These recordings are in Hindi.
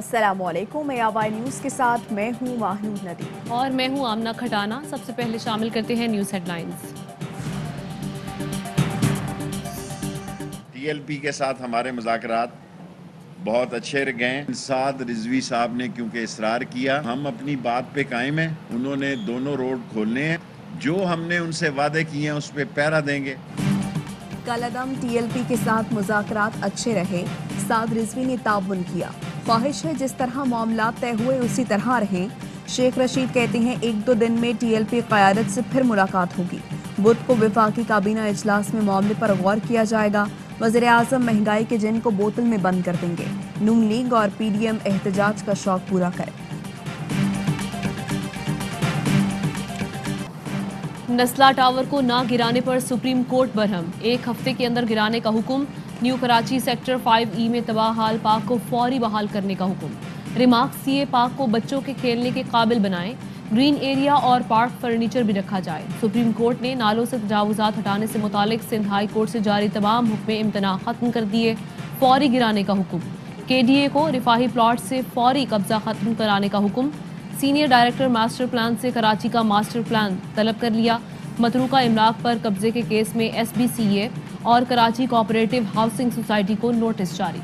अस्सलामुअलैकुम। मैं आवाई न्यूज़ के साथ मैं हूँ माहनूद नदी और मैं हूँ आमना खटाना। सबसे पहले शामिल करते हैं न्यूज़ हेडलाइंस। टीएलपी के साथ हमारे मुज़ाकरात बहुत अच्छे गए। साथ रिजवी साहब ने क्योंकि इसरार किया, हम अपनी बात पे कायम हैं। उन्होंने दोनों रोड खोलने हैं, जो हमने उनसे वादे किए हैं उस पे पहरा देंगे। कलअदम टीएलपी के साथ मुज़ाकरात अच्छे रहे, साद रिजवी ने ताउन किया। ख्वाहिश है जिस तरह मामला तय हुए उसी तरह रहें। शेख रशीद कहते हैं 1-2 दिन में टीएलपी क़यादत से फिर मुलाकात होगी। बुध को वफाकी काबीना इजलास में मामले पर गौर किया जाएगा। वज़ीर आज़म महंगाई के जिन को बोतल में बंद कर देंगे। नून लीग और पीडीएम एहतजाज का शौक पूरा करे। नस्ला टावर को ना गिराने पर सुप्रीम कोर्ट बरहम। 1 हफ्ते के अंदर गिराने का हुक्म। न्यू कराची सेक्टर 5E में तबाह हाल पार्क को फौरी बहाल करने का हुक्म। रिमार्क्स दिए पार्क को बच्चों के खेलने के काबिल बनाएं। ग्रीन एरिया और पार्क फर्नीचर भी रखा जाए। सुप्रीम कोर्ट ने नालों से तजावुजात हटाने से मुतालिक सिंध हाई कोर्ट से जारी तमाम हुक्म इम्तना खत्म कर दिए। फौरी गिराने का हुक्म। KDA को रिफाही प्लॉट से फौरी कब्जा खत्म कराने का हुक्म। सीनियर डायरेक्टर मास्टर प्लान से कराची का मास्टर प्लान तलब कर लिया। मतरूका इमलाक पर कब्जे के केस में SBCA और कराची कोऑपरेटिव हाउसिंग सोसाइटी को नोटिस जारी।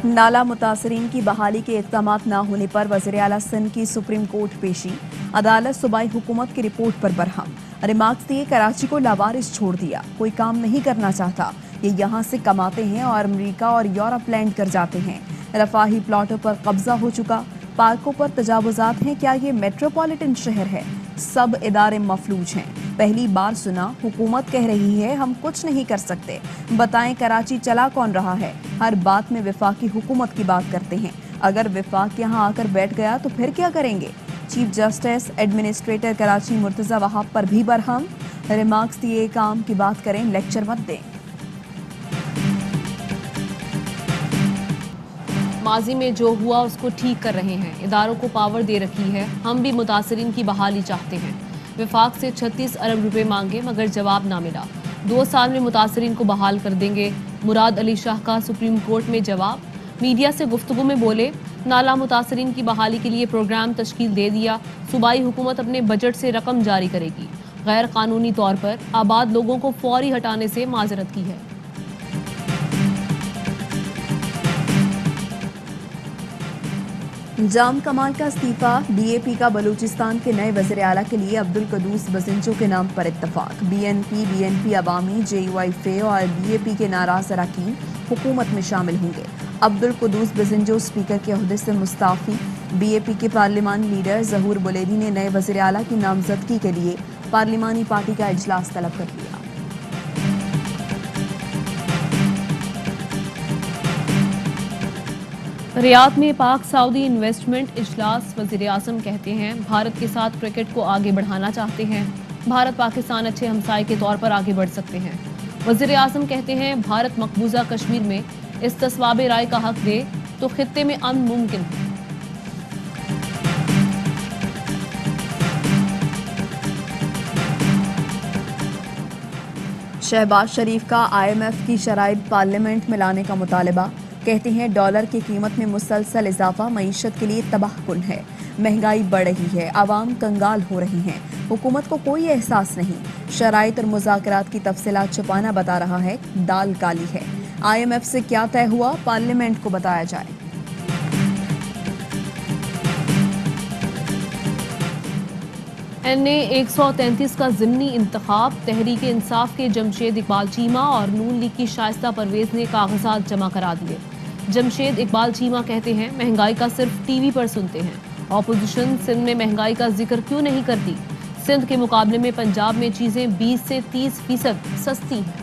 नाला मुतासरीन की बहाली के इक़दाम न होने पर वज़ीर आला सिंध की सुप्रीम कोर्ट पेशी। अदालत सूबाई हुकूमत की रिपोर्ट पर बरहम। रिमार्क्स दिए कराची को लावारिस छोड़ दिया, कोई काम नहीं करना चाहता। ये यहाँ से कमाते हैं और अमेरिका और यूरोप लैंड कर जाते हैं। रफाही प्लॉटों पर कब्जा हो चुका। पार्कों पर तजावुजात हैं। क्या ये मेट्रोपॉलिटन शहर है? सब इदारे मफलूज हैं। पहली बार सुना, हुकूमत कह रही है हम कुछ नहीं कर सकते। बताएं कराची चला कौन रहा है? हर बात में वफाकी हुकूमत की बात करते हैं। अगर वफाक यहाँ आकर बैठ गया तो फिर क्या करेंगे? Chief justice administrator Karachi Murtaza Wahab पर भी बरहम। रिमार्क्स दिए काम की बात करें, लेक्चर मत दें। माजी में जो हुआ उसको ठीक कर रहे हैं। इदारों को पावर दे रखी है। हम भी मुतासरीन की बहाली चाहते हैं। वफाक से 36 अरब रुपए मांगे मगर जवाब ना मिला। 2 साल में मुतासरीन को बहाल कर देंगे। मुराद अली शाह का सुप्रीम कोर्ट में जवाब। मीडिया से गुफ्तगू में बोले, नाला मुतासरीन की बहाली के लिए प्रोग्राम तश्कील दे दिया। सूबाई हुकूमत अपने बजट से रकम जारी करेगी। गैर कानूनी तौर पर आबाद लोगों को फौरी हटाने से माजरत की है। जाम कमाल का इस्तीफा। DAP का बलूचिस्तान के नए वज़ीर आला के लिए अब्दुल कदूस बजिंजो के नाम पर इत्तफाक। BNP अवामी, JUIFA और DAP के नाराज अरकान हुकूमत में शामिल होंगे। अब्दुल कदूस बजिंजो स्पीकर के ओहदे से मुस्ताफ़ी। BAP के पार्लिमानी लीडर ज़हूर बुलेरी ने नए वज़ीर आला की नामजदगी के लिए पार्लिमानी पार्टी का इजलास तलब कर लिया। रियाद में पाक सऊदी इन्वेस्टमेंट इजलास। वज़ीर आज़म कहते हैं भारत के साथ क्रिकेट को आगे बढ़ाना चाहते हैं। भारत पाकिस्तान अच्छे हमसाये के तौर पर आगे बढ़ सकते हैं। वज़ीर आज़म कहते हैं भारत मकबूजा कश्मीर में इस्तिस्वाब राय का हक दे तो खित्ते में अमन मुमकिन है। शहबाज शरीफ का IMF की शराइत पार्लियामेंट में लाने का मुतालबा। कहते हैं डॉलर की कीमत में मुसलसल इजाफा मईशत के लिए तबाहकुन है। महंगाई बढ़ रही है, आवाम कंगाल हो रही हैं। हुकूमत को कोई एहसास नहीं। शराइत और मुज़ाकरात की तफसीलात छुपाना बता रहा है दाल काली है। IMF से क्या तय हुआ, पार्लियामेंट को बताया जाए। NA 133 का ज़िमनी इंतखाब। तहरीक इंसाफ के जमशेद इकबाल चीमा और नून लीग की शाइस्ता परवेज ने कागजात जमा करा दिए। जमशेद इकबाल चीमा कहते हैं महंगाई का सिर्फ TV पर सुनते हैं। ऑपोजिशन सिंध में महंगाई का जिक्र क्यों नहीं करती? सिंध के मुकाबले में पंजाब में चीजें 20 से 30% सस्ती हैं।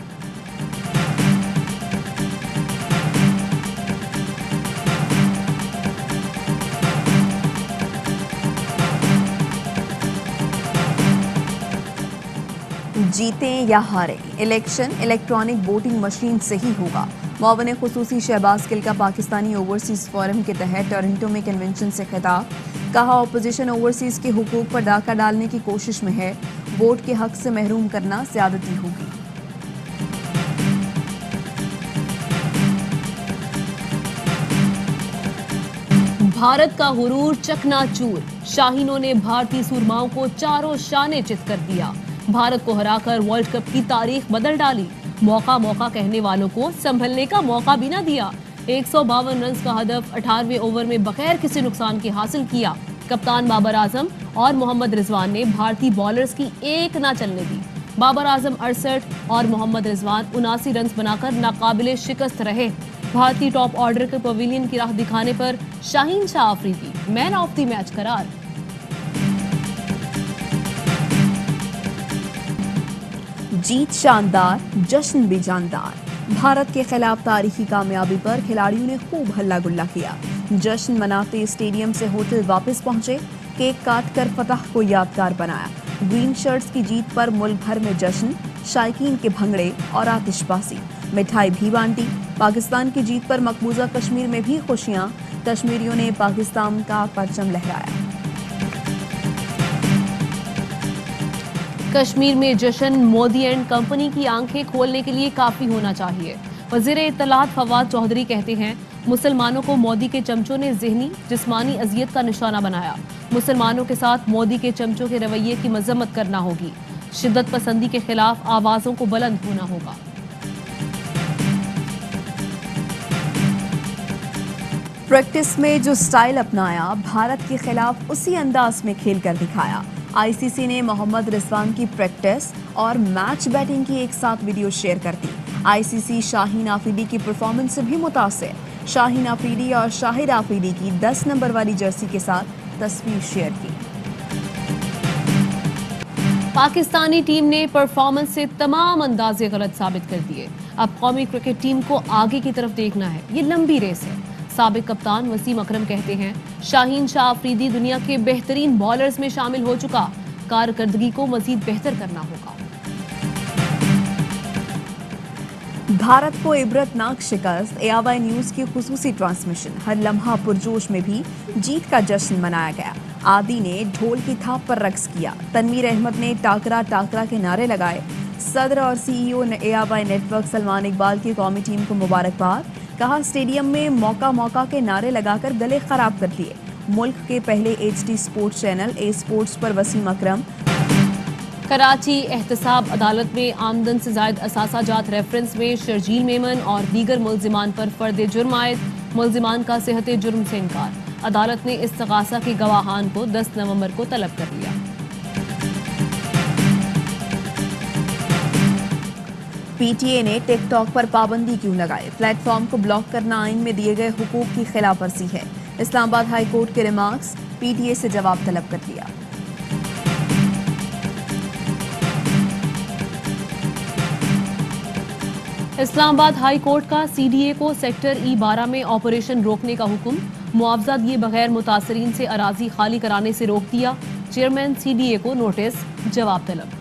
जीतें या हारें, इलेक्शन इलेक्ट्रॉनिक वोटिंग मशीन से ही होगा। मुआवन खुसूसी शहबाज गिल का पाकिस्तानी ओवरसीज फोरम के तहत टोरंटो में कन्वेंशन से खिताब। कहा ऑपोजिशन ओवरसीज के हुकूक पर डाका डालने की कोशिश में है, वोट के हक से महरूम करना ज्यादती होगी। भारत का गुरूर चकनाचूर, शाहीनों ने भारतीय सूरमाओं को चारों शाने चित कर दिया। भारत को हराकर वर्ल्ड कप की तारीख बदल डाली। मौका मौका कहने वालों को संभलने का मौका भी न दिया। 152 रन का हदफ 18वें ओवर में बगैर किसी नुकसान के हासिल किया। कप्तान बाबर आजम और मोहम्मद रिजवान ने भारतीय बॉलर्स की एक ना चलने दी। बाबर आजम 68 और मोहम्मद रिजवान 79 रन बनाकर नाकाबिले शिकस्त रहे। भारतीय टॉप ऑर्डर के पवेलियन की राह दिखाने पर Shaheen Shah Afridi man of the match करार। जीत शानदार, जश्न भी जानदार। भारत के खिलाफ तारीखी कामयाबी पर खिलाड़ियों ने खूब हल्ला गुल्ला किया। जश्न मनाते स्टेडियम से होटल वापस पहुंचे, केक काटकर फतह को यादगार बनाया। ग्रीन शर्ट्स की जीत पर मुल्क भर में जश्न, शायकीन के भंगड़े और आतिशबाजी, मिठाई भी बांटी। पाकिस्तान की जीत पर मकबूजा कश्मीर में भी खुशियां, कश्मीरियों ने पाकिस्तान का परचम लहराया। कश्मीर में जश्न मोदी एंड कंपनी की आंखें खोलने के लिए काफी होना चाहिए। वजीर इत्तलात फवाद चौधरी कहते हैं, मुसलमानों को मोदी के चमचों ने ज़हनी जिस्मानी अजियत का निशाना बनाया। मुसलमानों के साथ मोदी के चमचों के रवैये की मजम्मत करना होगी। शिद्दत पसंदी के खिलाफ आवाजों को बुलंद होना होगा। प्रैक्टिस में जो स्टाइल अपनाया, भारत के खिलाफ उसी अंदाज में खेल कर दिखाया। आईसीसी ने मोहम्मद रिजवान की प्रैक्टिस और मैच बैटिंग की एक साथ वीडियो शेयर कर दी। आईसीसी शाहीन आफरीदी की परफॉर्मेंस से भी मुतासिर। शाहीन आफरीदी और शाहिद आफरीदी की 10 नंबर वाली जर्सी के साथ तस्वीर शेयर की। पाकिस्तानी टीम ने परफॉर्मेंस से तमाम अंदाजे गलत साबित कर दिए। अब कौमी क्रिकेट टीम को आगे की तरफ देखना है, ये लंबी रेस है। साबिक कप्तान वसीम अकरम कहते हैं, शाहीन शाह अफरीदी दुनिया के बेहतरीन बॉलर्स में शामिल हो चुका, कारकर्दगी को मजीद बेहतर करना होगा। भारत को इबरतनाक शिकस्त, एआवाई न्यूज की खुसूसी ट्रांसमिशन। हर लम्हा पुरजोश में भी जीत का जश्न मनाया गया। आदि ने ढोल की थाप पर रक्स किया। तनवीर अहमद ने टाकरा टाकरा के नारे लगाए। सदर और सीईओ एआवाई नेटवर्क सलमान इकबाल की कौमी टीम को मुबारकबाद। कहा, स्टेडियम में मौका मौका के नारे लगाकर गले खराब कर लिए। मुल्क के पहले एचडी स्पोर्ट्स चैनल ए स्पोर्ट्स पर वसीम अकरम। कराची एहतसाब अदालत में आमदन से जायद असासा जात रेफरेंस में शर्जील मेमन और दीगर मुल्जिमान पर फर्द जुर्म आयद। मुल्जिमान का सेहत जुर्म से इनकार। अदालत ने इस्तगासा के गवाहान को 10 नवंबर को तलब कर लिया। पीटीए ने टिकटॉक पर पाबंदी क्यों लगाई? प्लेटफॉर्म को ब्लॉक करना आइन में दिए गए हुकूक की खिलाफवर्जी है। इस्लामाबाद हाई कोर्ट के रिमार्क्स, पीटीए से जवाब तलब कर लिया। इस्लामाबाद हाई कोर्ट का सीडीए को सेक्टर E12 में ऑपरेशन रोकने का हुक्म। मुआवजा दिए बगैर मुतासरीन से अराजी खाली कराने से रोक दिया। चेयरमैन सीडीए को नोटिस, जवाब तलब।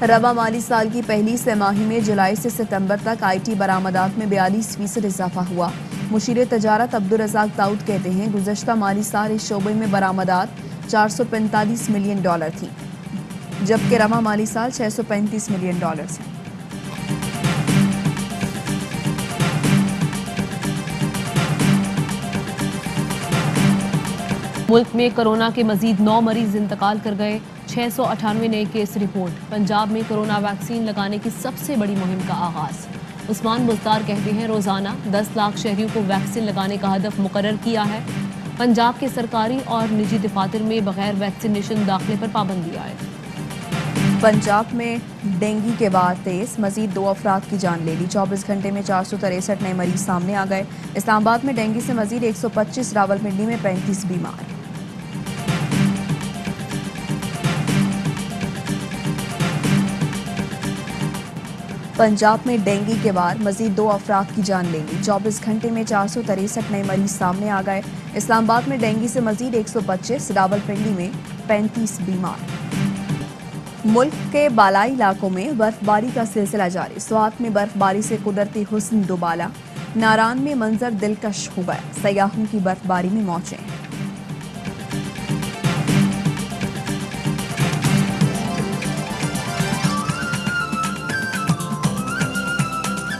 रवा माली साल की पहली तिमाही में जुलाई से सितंबर तक आईटी बरामदात में 42% इजाफा हुआ। मुशीर तजारत अब्दुल रज़ाक दाऊद कहते हैं, गुज़श्ता माली साल इस शोबे में बरामदात $445 मिलियन थी, जबकि रवा माली साल $635 मिलियन है। मुल्क में कोरोना के मजीद 9 मरीज इंतकाल कर गए। 698 नए केस रिपोर्ट। पंजाब में कोरोना वैक्सीन लगाने की सबसे बड़ी मुहिम का आगाज। उस्मान मुज़्दार कहते हैं, रोजाना 10 लाख शहरियों को वैक्सीन लगाने का हदफ मुकर्रर किया है। पंजाब के सरकारी और निजी दफातर में बगैर वैक्सीनेशन दाखिले पर पाबंदी आए। पंजाब में डेंगू के बाद तेज, मजीद 2 अफराद की जान ले ली। 24 घंटे में 463 नए मरीज सामने आ गए। इस्लामाबाद में डेंगू से मजीद 125, रावलपिंडी में 35 बीमार। पंजाब में डेंगू के बाद मजीद 2 अफराद की जान ले ली। 24 घंटे में 463 नए मरीज सामने आ गए। इस्लामाबाद में डेंगू से मजीद 125, रावलपिंडी में 35 बीमार। मुल्क के बालाई इलाकों में बर्फबारी का सिलसिला जारी। स्वात में बर्फबारी से कुदरती हुस्न दुबाला। नारान में मंजर दिलकश हो गया। सयाहों की बर्फबारी में मौजें।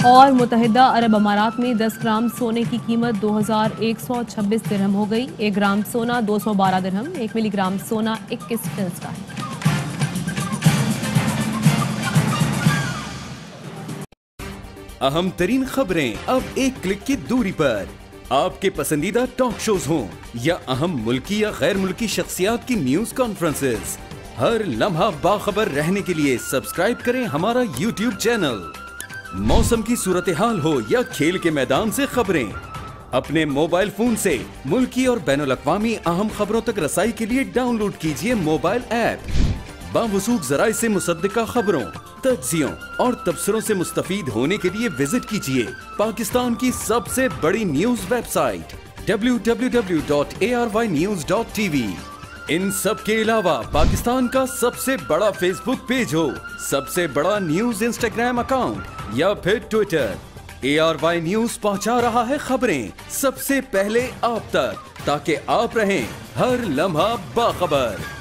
और मुत्तहिदा अरब अमारात में 10 ग्राम सोने की कीमत 2126 दिरहम हो गई। 1 ग्राम सोना 212 दिरहम, 1 मिलीग्राम सोना 21 फिल्स का है। अहम तरीन खबरें अब एक क्लिक की दूरी पर। आपके पसंदीदा टॉक शोज हों या अहम मुल्की या गैर मुल्की शख्सियात की न्यूज कॉन्फ्रेंसेस, हर लम्हा बाखबर रहने के लिए सब्सक्राइब करें हमारा YouTube चैनल। मौसम की सूरत हाल हो या खेल के मैदान से खबरें, अपने मोबाइल फोन से मुल्की और बैनुल-अक़वामी अहम खबरों तक रसाई के लिए डाउनलोड कीजिए मोबाइल ऐप। बावसूख ज़राए से मुसद्दिका खबरों, तज्ज़ियों और तबसरों से मुस्तफ़ीद होने के लिए विजिट कीजिए पाकिस्तान की सबसे बड़ी न्यूज वेबसाइट www.arYnews.tv। इन सब के अलावा पाकिस्तान का सबसे बड़ा फेसबुक पेज हो, सबसे बड़ा न्यूज इंस्टाग्राम अकाउंट या फिर ट्विटर, ARY न्यूज पहुंचा रहा है खबरें सबसे पहले आप तक, ताकि आप रहें हर लम्हा बाखबर।